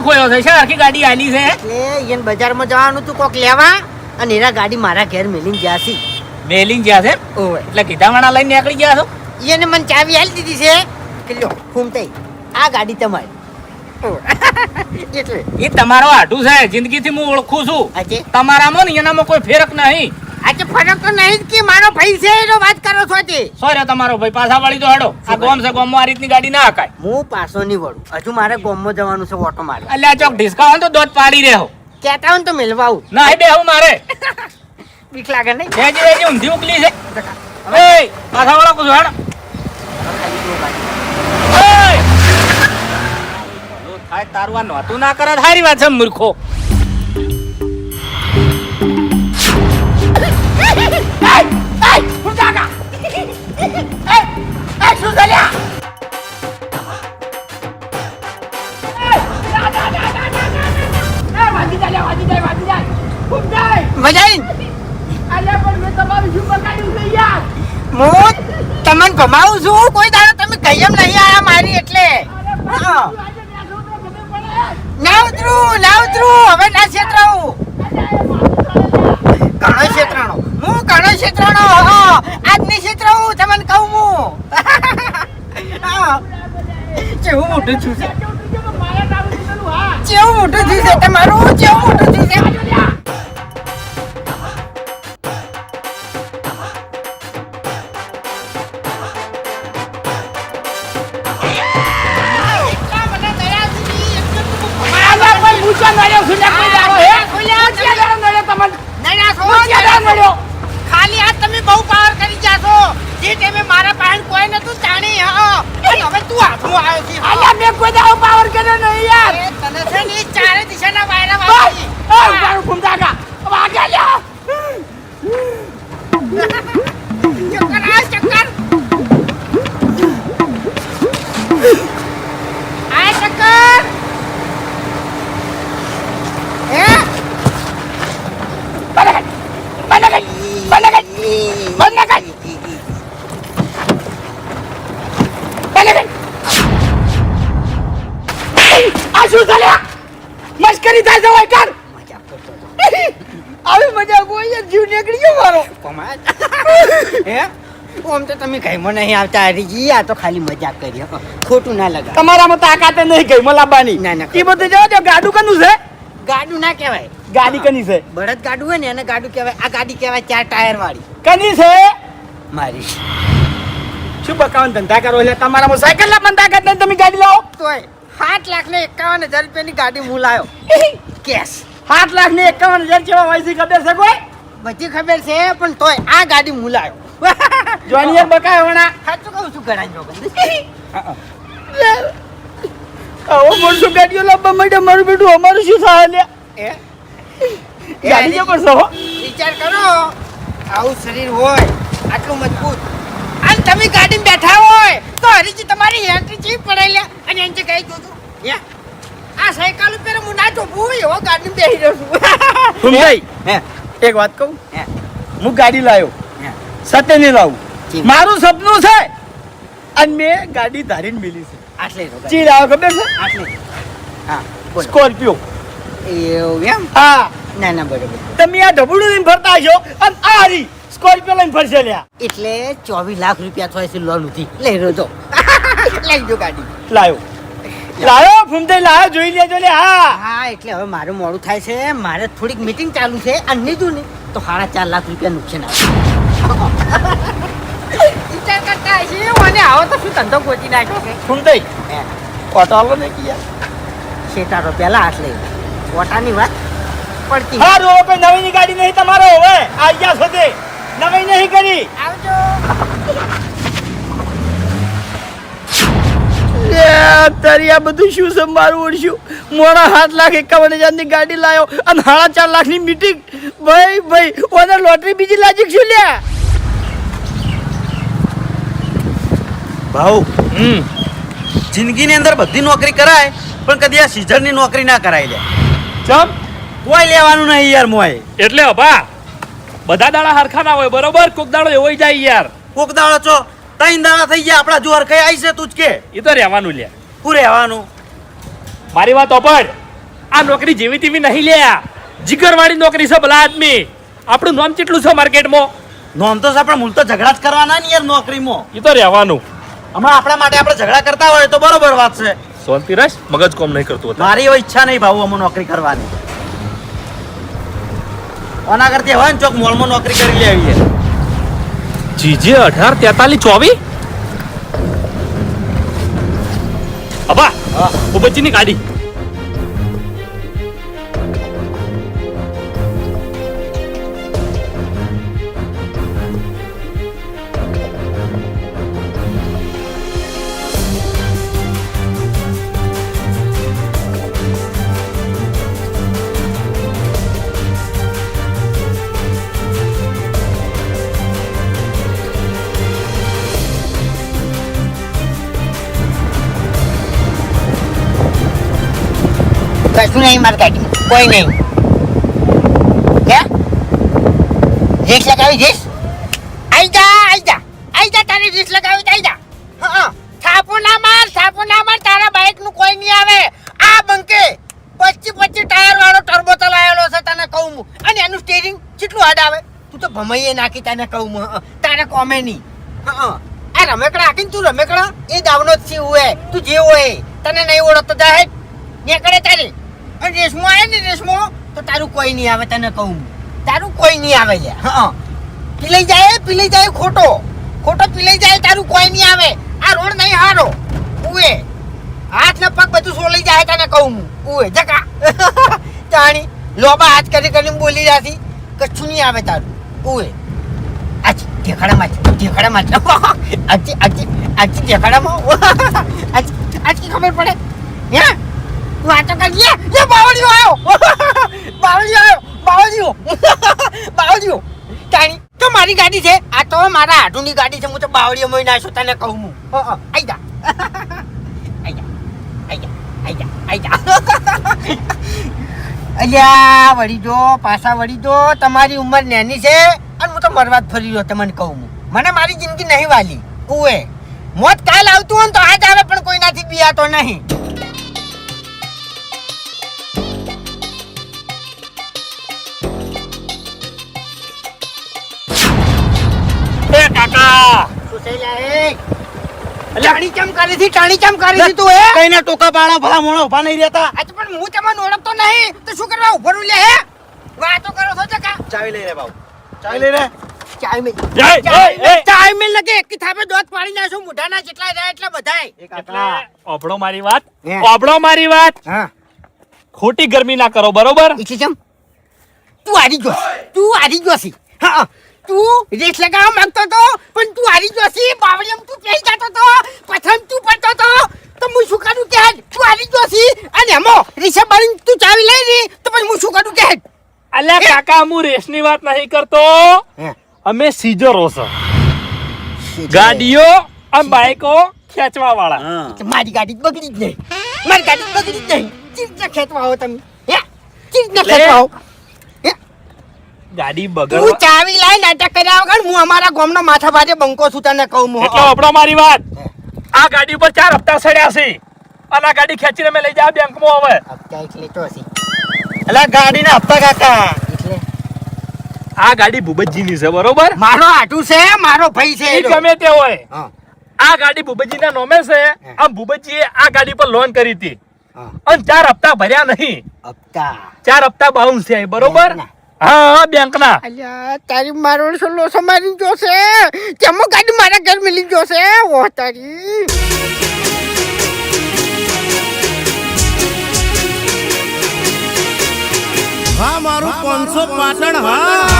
ખોયો છે શા આખી ગાડી આલી છે એટલે એને બજારમાં જવાનું તું કોક લેવા અને એના ગાડી મારા ઘેર મેલીને ગયા છે. મેલિંગ ગયા છે ઓય એટલે કીધા વાળા લઈને નીકળી ગયા છો. એને મને ચાવી આલી દીધી છે કે લ્યો ફૂમતાઈ આ ગાડી તમારી. એટલે એ તમારો આઢું છે, જિંદગીથી હું ઓળખું છું. આજે તમારામાં ને એનામાં કોઈ ફેરક નહીં. આજે ફરક તો નહીં જ કે મારો ભાઈ છે એનો વાત કરો છો તે. સોરે તમારો ભાઈ પાછા વળી તો હેડો. આ ગોમ છે, ગોમમાં આ રીતની ગાડી ના હકાય. હું પાછો નહીં વળું, હજુ મારે ગોમમાં જવાનું છે ઓટો મારવા. એટલે આ ચોક ઢીસકા હોય તો દોધ પાડી રહ્યો કહેતા હોય ને તો મેલવા આવું. ના એ બેહું મારે બીક લાગે નહીં. વેજી વેજી ઊંધી ઉકલી છે. હવે પાછા વળો કુછ હેડો. થાય તારું આ નહોતું ના કરે સારી વાત છે મૂર્ખો. હું તમને ભમાવું છું, કોઈ દાડો તમે કયમ નહીં આયા મારી એટલે. ના ઉતરું હવે ના છેતરાવું. ઘણો છેતરાણો હું ઘણો છેતરાણો આજ નહીં છેતરાવું તમને કહું હું. કેવું મોટું છું છે, કેવું મોટું થયું છે તમારું, કેવું મોટું થયું છે. ખાલી આ તમે બહુ પાવર કરી જાશો. જે ટાઈમે મારા પાસે કોઈ નતું જાણી હવે તું હાથમાં આવ્યો છે. અલ્યા મેં કોઈ દાવ પાવર કર્યો નહીં યાર. તને છે ને ચારે દિશાના વાયરા વાગી. મારું ઘૂમતાકા વાગે લ્યા. ચક્કર આ ચક્કર આ ચક્કર હે મસ્કરી થાય જવાય કર. આવી મજા કોઈ જીવ નીકળી ગયો મારો. હે ઓમ તો તમે કઈ મને નહીં આવતા હરીજી, આ તો ખાલી મજાક કરી, ખોટું ના લગા. તમારામાં તાકાત નહીં ગઈ મલાબાની. ના ના એ બધું જવા દો. ગાડું કનું છે? ગાડું ના કહેવાય, ગાડી કની છે? બળદ ગાડું હોય ને એને ગાડું કહેવાય. આ ગાડી કહેવાય 4 ટાયર વાળી. કની છે મારી. શું બકાવન ધંધા કરો એટલે તમારામાં સાયકલ ના પણ તાકાત નહીં, તમે ગાડી લાવો તોય 7,51,000 રૂપિયાની ગાડી હું લાયો કેશ. 7,51,000 જેવા હોય છે ખબર છે કોઈ? બધી ખબર છે પણ તોય આ ગાડી હું લાયો. જોનિયર બકાય વણા. સાચું કહું છું ગણાઈ જો. આવો મોટો ગાડીઓ લાવવા માટે મારું બેટું અમારું શું થાય લે? ગાડી જો કરશો વિચાર કરો, આવું શરીર હોય આટલું મજબૂત અને તમે ગાડીમાં બેઠા હોય તો હરીજી તમારી એન્ટ્રી ચી પડેલા અને એન્ટ્રી કઈ જોતું આ સાયકલ ઉપર હું ના ચોપું એવો ગાડીમાં બેસી રહ્યો છું. ભાઈ એક વાત કહું, હું ગાડી લાવ્યો સત્ય નહીં લાવું. મારું સપનું છે અને મેં ગાડી ધારીને મિલી છે. આટલે ચી લાવો ખબર છે? આટલે હા સ્કોર્પિયો. એવું એમ? હા ના ના બરોબર. તમે આ ઢબુડું લઈને ફરતા છો અને આ રી સ્કોર્પિયો લઈને ફરશે લ્યા. એટલે 24 લાખ રૂપિયા થાય છે લોન ઉધી. લઈ રહ્યો લઈ જો ગાડી લાયો ફૂમતે લાયો જોઈ લેજો લે. હા એટલે હવે મારું મોડું થાય છે, મારે થોડીક મીટિંગ ચાલુ છે અને લીધું ને તો 4.5 લાખ રૂપિયા નુકસાન આવે. વિચાર કરતા છે મને આવો તો શું ધંધો ગોતી નાખ્યો છે. ફૂમતે ઓટો આલો ને કે યાર શેટારો પહેલા હાથ લઈ ઓટાની વાત પડતી. હારું હવે કોઈ નવીની ગાડી નહીં તમારો. હવે આ ગયા છો તે નવી નહીં કરી. આવજો. તારી આ બધું શું છે મારું ઓળશું? મોડા 7,51,000 ની ગાડી લાયો અને 4.5 લાખ ની મીટિંગ. ભાઈ ઓને લોટરી બીજી લાજી શું લ્યા? ભાઉ જિંદગીની અંદર બધી નોકરી કરાય પણ કદી આ સીઝનની નોકરી ના કરાય લે. ચમ કોઈ લેવાનું નહીં યાર મોય. એટલે અભા બધા દાડા હરખા ના હોય બરોબર, કોક દાડો એવો જાય યાર. કોક દાડો છો 3 દાડા થઈ ગયા આપડા જોર કઈ આવી છે તું જ કે. એ તો રહેવાનું લ્યા. શું રહેવાનું? મારી વાત ઓપડ આ નોકરી જેવી તેવી નહીં લ્યા, જીગરવાળી નોકરી છે ભલા આદમી. આપણું નામ કેટલું છે માર્કેટમાં? નોમ તો છે પણ મૂળ તો ઝઘડા જ કરવાના ને યાર નોકરીમાં. એ તો રહેવાનું. હમણાં આપણા માટે આપણે ઝઘડા કરતા હોય તો બરોબર વાત છે. શાંતિ રાખ, મગજ કોમ નહીં કરતું હતા. મારી એવી ઈચ્છા નહીં ભાऊ અમે નોકરી કરવાની. ઓના કરતી હોય ને ચોક મોલમાં નોકરી કરી લેવી છે. જીજે 18 43 24 અબા ઉબજીની ગાડી. કશું નહીં મારી ગાડી, કોઈ નહીં. હે રેસ લગાવી રેસ? આઈ જા તારી રેસ લગાવી આઈ જા. હા થાપો ના માર તારા બાઈક નું કોઈ નહીં આવે. આ બંકે 25 ટાયર વાળો ટર્બો ચલાયેલો છે તને કહું હું. અને એનું સ્ટીરિંગ કેટલું હાર્ડ આવે. તું તો ભમાઈએ નાખી તને કહું હું. તારે કોમે નહીં. આ રમેકડા હાકીને તું રમેકડા એ દાવનો જ છે હોય. તું જે હોય તને નહીં ઓળખતો જાય ને કરે તારી. અને રેસમાં આવે ને રેસમાં તો તારું કોઈ નહીં આવે તને કહું. તારું કોઈ નહીં આવે લે. હા પીલાઈ જાય ખોટો પીલાઈ જાય તારું કોઈ નહીં આવે. આ રોડ નહીં હારો ઉએ હાથ ને પગ બધું સોલાઈ જાય તને કહું હું. ઉએ જકા તાણી લોબા હાથ કરી બોલી જાતી કશું નહીં આવે તારું. ઉએ આજી ઢેખાડામાં આજી ઢેખાડામાં આજી ખબર પડે હે વાતો કરીએ. એ બાવળીઓ તાણી તો મારી ગાડી છે. આ તો મારા હાડુની ગાડી છે. હું તો બાવળીઓ મોઈ નાખ્યો તને કહું હું. આઈ જા અલ્યા પાછા વળી જો. તમારી ઉંમર નાની છે અને હું તો મરવા જ ફરી રહ્યો તમને કહું હું. મને મારી જિંદગી નહીં વાલી. ઉએ મોત કાલ આવતું હોય ને તો આજ આવે પણ કોઈનાથી બિયાતો નહીં. એ કાકા ટાણી ચમ કરી હતી તું હે? કઈના ટોકા પાણા ભલા મોણા ઉભા નહીં રહેતા. આજે પણ હું તમને ઓળખતો નહીં તો શું કરવા ઉભો રહું લે હે? વાતો કરો છો જકા. ચાવી લઈ રે બાબુ, ચાવી લઈ રે. ચાય મિલ લગે એક થાપે દોત પાડી નાખો મુઢાના જેટલા રહ્યા એટલા બધાય. ઓબળો મારી વાત, હે. ઓબળો મારી વાત. હા ખોટી ગરમી ના કરો, બરોબર? ઈચ્છી ચમ તું હારી ગયો છી. હા તું રેસ લગાવવા માંગતો તો પણ તું હારી ગયો છી. બાવળીમ તું પેઈ જતો તો પથમ તું પડતો તો હું શું કરું કે તું હારી ગયો છી. અને એમો રીસા બાળી તું ચાવી લઈ રી તો પછી હું શું કરું કે અલ્યા કાકા, હું રેસની વાત નહીં કરતો. અમે સીઝરો છે, ગાડીઓ અને બાઈકો ખેંચવા વાળા. હા. મારી ગાડી બગડી જ નહીં. ચીજ ખેતવા આવો તમે હે? ચીજ ખેતવા આવો. ગાડી તું બગડવા ચાવી લાઈ નાટક કર્યા વગર હું અમારા ગામનો માથા ભાજે બંકો છું તને કહું હું. એટલે ઓબળો મારી વાત. આ ગાડી ઉપર 4 હપ્તા સડ્યા છે અને આ ગાડી ખેંચીને મેં લઈ જા બેંકમાં. હવે હપ્તા એટલે તો હશે. એટલે ગાડીના હપ્તા કાકા. એટલે આ ગાડી ભૂપતજીની છે, બરોબર? મારો આટુ છે, મારો ભાઈ છે. એ ગમે તે હોય, હા આ ગાડી ભૂપતજીના નામે છે. આમ ભૂપતજીએ આ ગાડી પર લોન કરી હતી હા અને 4 હપ્તા ભર્યા નહીં. હપ્તા 4 હપ્તા બાઉન્સ થયા, બરોબર? બેંકના. હા, બેંકના. અલ્યા તારી મારો લોસો મારી જોશે. તેમાં ગાડી મારા ઘર મિલી જોશે. ઓ તારી હા મારું 500 પાટણ હા.